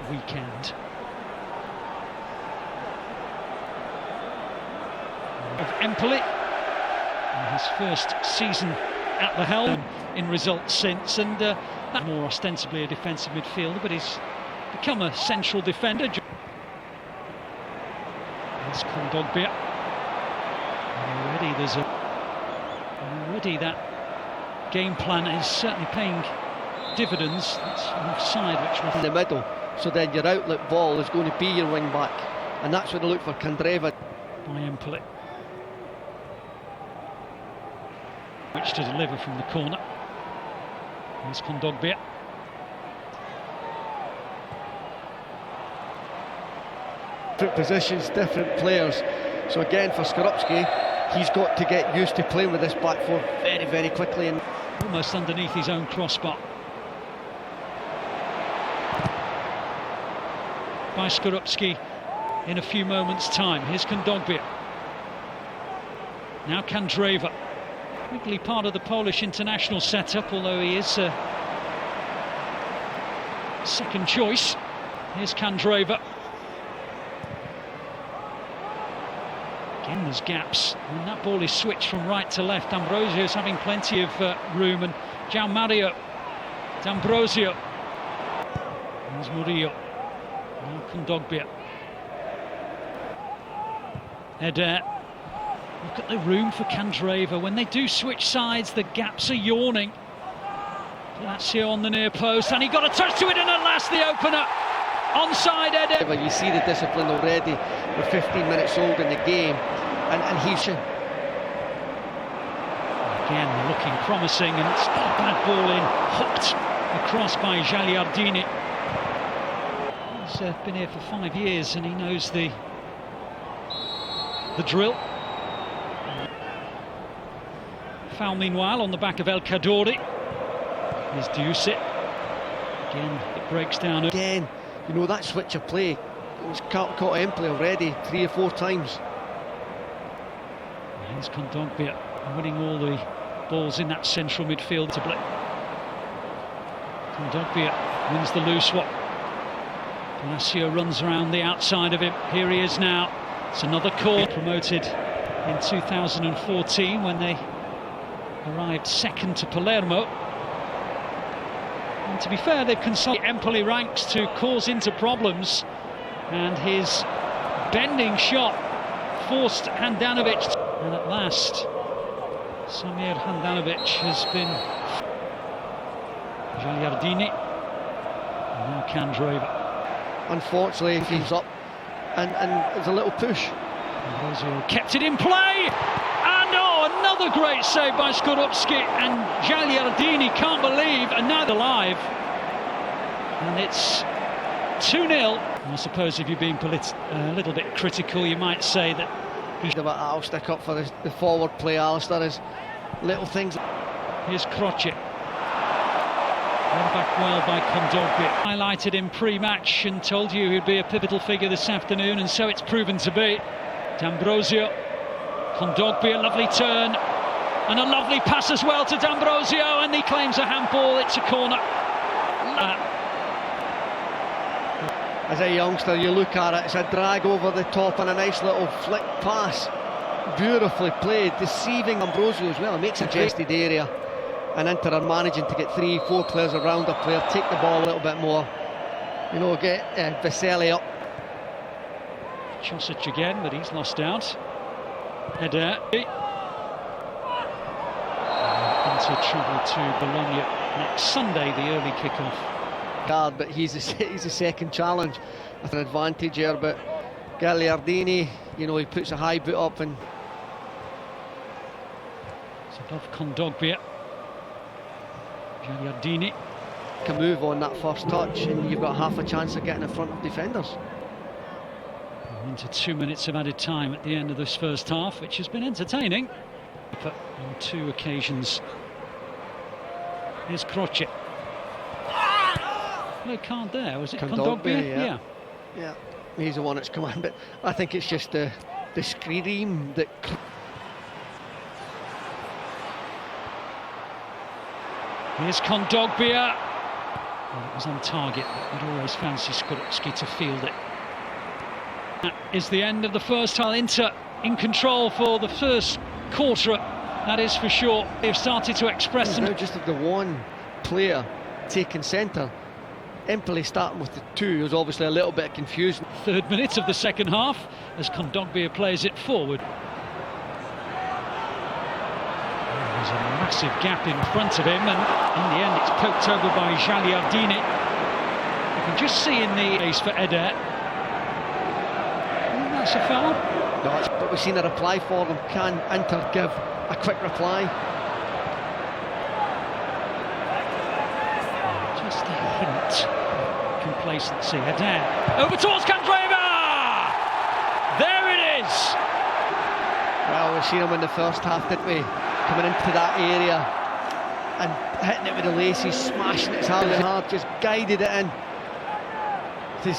weekend. Of Empoli, in his first season at the helm in results since, and that more ostensibly a defensive midfielder, but he's become a central defender. There's Kondogbia. Already that game plan is certainly paying dividends. That's an offside which will in the middle, so then your outlet ball is going to be your wing back, and that's what they look for. Kondogbia by Empoli, which to deliver from the corner. Here's Kondogbia. Different positions, different players. So again, for Skorupski, he's got to get used to playing with this back four very, very quickly, and almost underneath his own crossbar. By Skorupski in a few moments' time. Here's Kondogbia. Now Kondogbia. Quickly part of the Polish international setup, although he is a second choice. Here's Kondogbia. Again, there's gaps. When that ball is switched from right to left, D'Ambrosio's having plenty of room, and Gianmario D'Ambrosio. There's Murillo. Now Kondogbia. Eder. Look at the room for Kondogbia. When they do switch sides, the gaps are yawning. Lazio on the near post, and he got a touch to it, and at last the opener. Onside, Eder. You see the discipline already. We're 15 minutes old in the game, and he's again looking promising, and it's a bad ball in, hooked across by Gagliardini. He's been here for 5 years, and he knows the drill. Foul meanwhile on the back of El Kaddouri. Here's Diusit. Again, it breaks down. Again, you know, that switch of play, it was caught Empoli already 3 or 4 times. Here's Kondogbia winning all the balls in that central midfield. Kondogbia wins the loose one. Lazio runs around the outside of him. Here he is now. It's another call. Promoted in 2014 when they arrived second to Palermo. And to be fair, they've consolidated Empoli ranks to cause into problems, and his bending shot forced Handanovic, and at last Samir Handanovic has been Gagliardini, and now Kondogbia. Unfortunately, he's up, and there's a little push. Kept it in play, and another great save by Skorupski, and Gagliardini can't believe, and now they're alive, and it's 2-0. I suppose if you're being a little bit critical, you might say that I'll stick up for the forward play, Alistair, is little things. Here's Croce. Run back well by Kondogbia. Highlighted him pre-match and told you he'd be a pivotal figure this afternoon, and so it's proven to be. D'Ambrosio. Kondogbia, lovely turn, and a lovely pass as well to D'Ambrosio, and he claims a handball. It's a corner. As a youngster, you look at it, it's a drag over the top and a nice little flick pass. Beautifully played, deceiving D'Ambrosio as well. It makes a congested area, and Inter are managing to get 3-4 players around a player, take the ball a little bit more, you know, get Veseli up. Chosic again, but he's lost out. Eder. Inter travel to Bologna next Sunday, the early kick-off. But he's a second challenge with an advantage here, but Gagliardini, you know, he puts a high boot up, and it's above Kondogbia. Gagliardini can move on that first touch, and you've got half a chance of getting in front of defenders. Into 2 minutes of added time at the end of this first half, which has been entertaining, but on 2 occasions. Here's Croce. No card there, was it Kondogbia? Yeah, he's the one that's come on, but I think it's just the scream that. Here's Kondogbia. Well, it was on target, but we'd always fancy Skorupski to field it. That is the end of the first half. Inter in control for the first quarter, that is for sure. They've started to express them. Now just the one player taking centre. Empoli starting with the two was obviously a little bit confused. 3rd minute of the second half as Kondogbia plays it forward. There's a massive gap in front of him, and in the end it's poked over by Gagliardini. You can just see in the ace for Eder. That's a foul. No, but we've seen a reply for them. Can Inter give a quick reply? Just a hint of complacency. Eder over towards Kondogbia. There it is. Well, we've seen him in the first half, didn't we? Coming into that area and hitting it with the laces, smashing it as hard, just guided it in. See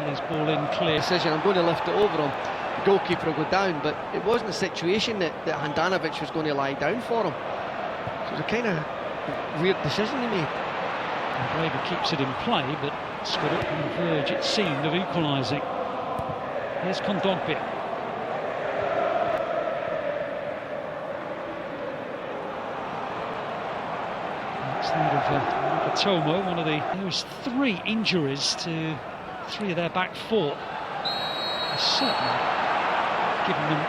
his ball in clear. Decision, I'm going to lift it over him. The goalkeeper will go down, but it wasn't a situation that Handanovic was going to lie down for him. So it was a kind of weird decision he made. Braga keeps it in play, but Skorupski on the verge, it seemed, of equalising. Here's Kondogbia. That's that of Tomo, one of those 3 injuries to 3 of their back 4. Has certainly given them.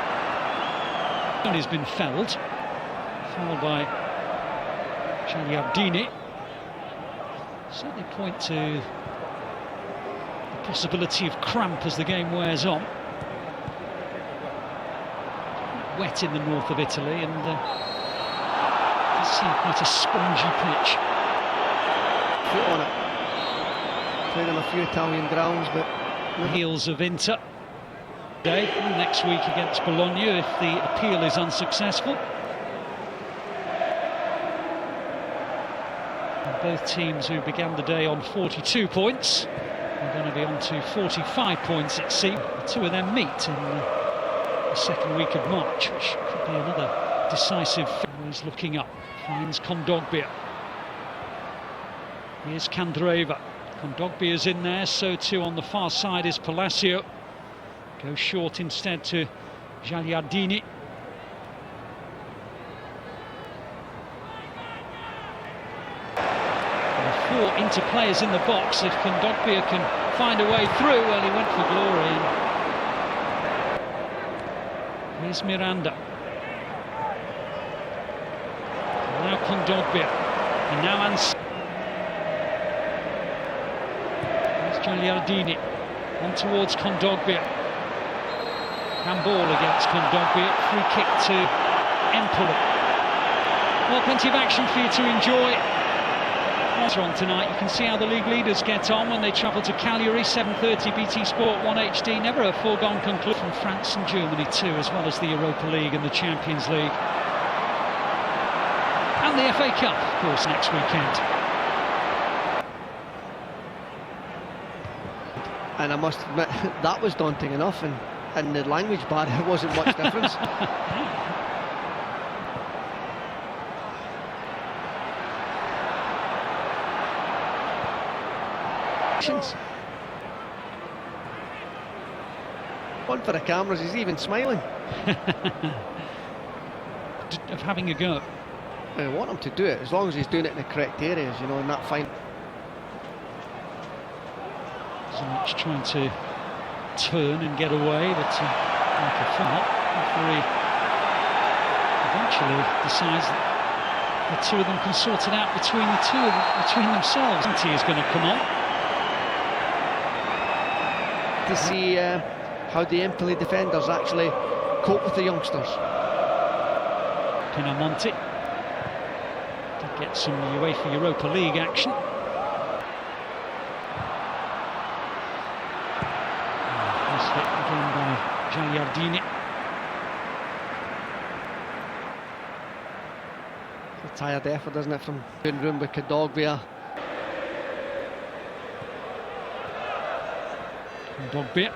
And he's been fouled by Gagliardini. Certainly point to the possibility of cramp as the game wears on. Wet in the north of Italy, and it's quite a spongy pitch. Foot on it. Played on a few Italian grounds, but heels of Inter today, next week against Bologna if the appeal is unsuccessful. And both teams who began the day on 42 points are going to be on to 45 points, it seems. The 2 of them meet in the second week of March, which could be another decisive. He's looking up, finds Kondogbia. Here's Candreva. Kondogbia's in there, so too on the far side is Palacio. Goes short instead to Gagliardini. There are 4 Inter players in the box. If Kondogbia can find a way through, well, he went for glory. Here's Miranda. And now Kondogbia. And now Gagliardini on towards Kondogbia. Handball against Kondogbia. Free kick to Empoli. Well, plenty of action for you to enjoy. On tonight, you can see how the league leaders get on when they travel to Cagliari. 7:30 BT Sport 1 HD. Never a foregone conclusion. From France and Germany too, as well as the Europa League and the Champions League. And the FA Cup, of course, next weekend. And I must admit, that was daunting enough, and the language barrier wasn't much difference. One for the cameras, he's even smiling. Of having a go. I want him to do it, as long as he's doing it in the correct areas, you know, in that fine. He's trying to turn and get away, but like a foul, referee eventually decides that the 2 of them can sort it out between themselves. He is going to come on. To see how the Empoli defenders actually cope with the youngsters. Pinamonti did get some UEFA Europa League action. Again by Gagliardini. It's a tired effort, isn't it, from in room with Kondogbia. Kondogbia.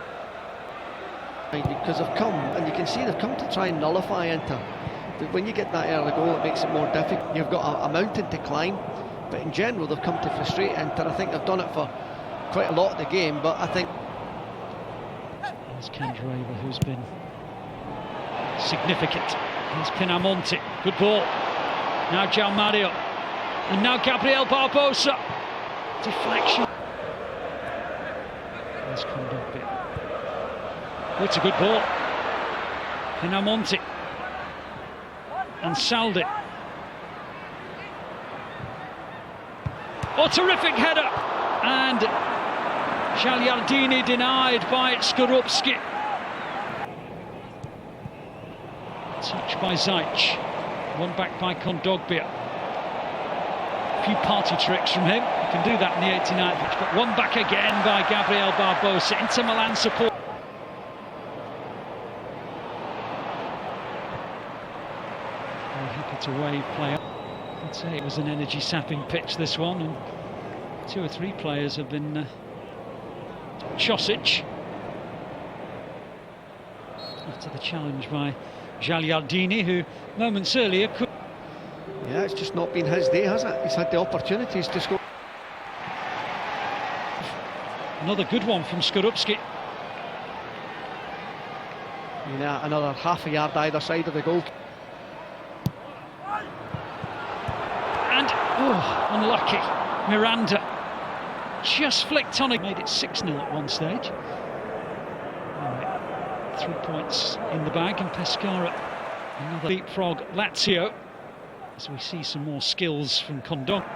Because they've come, and you can see they've come to try and nullify Inter. But when you get that early goal, it makes it more difficult. You've got a mountain to climb, but in general, they've come to frustrate Inter. I think they've done it for quite a lot of the game, but I think... There's Candreva, who's been significant. Here's Pinamonti, good ball. Now João Mario, and now Gabriel Barbosa. Deflection. There's Kondogbia. Oh, it's a good ball. Pinamonti. And Saldi. Oh, terrific header! And Gagliardini denied by Skorupski. Touch by Zajc. One back by Kondogbia. A few party tricks from him. He can do that in the 89th match, but one back again by Gabriel Barbosa. Inter Milan support. Very happy to wave play. I'd say it was an energy-sapping pitch, this one, and 2 or 3 players have been... Chosic. After the challenge by Gagliardini, who moments earlier could... Yeah, it's just not been his day, has it? He's had the opportunities to score. Another good one from Skorupski. Yeah, another half a yard either side of the goal. And, oh, unlucky. Miranda just flicked on it. Made it 6-0 at one stage. Right, 3 points in the bag, and Pescara another leapfrog Lazio. As we see some more skills from Kondogbia.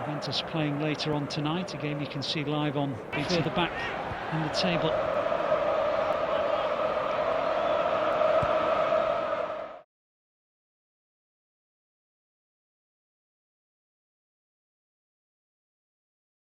Juventus playing later on tonight, a game you can see live on further back in the table.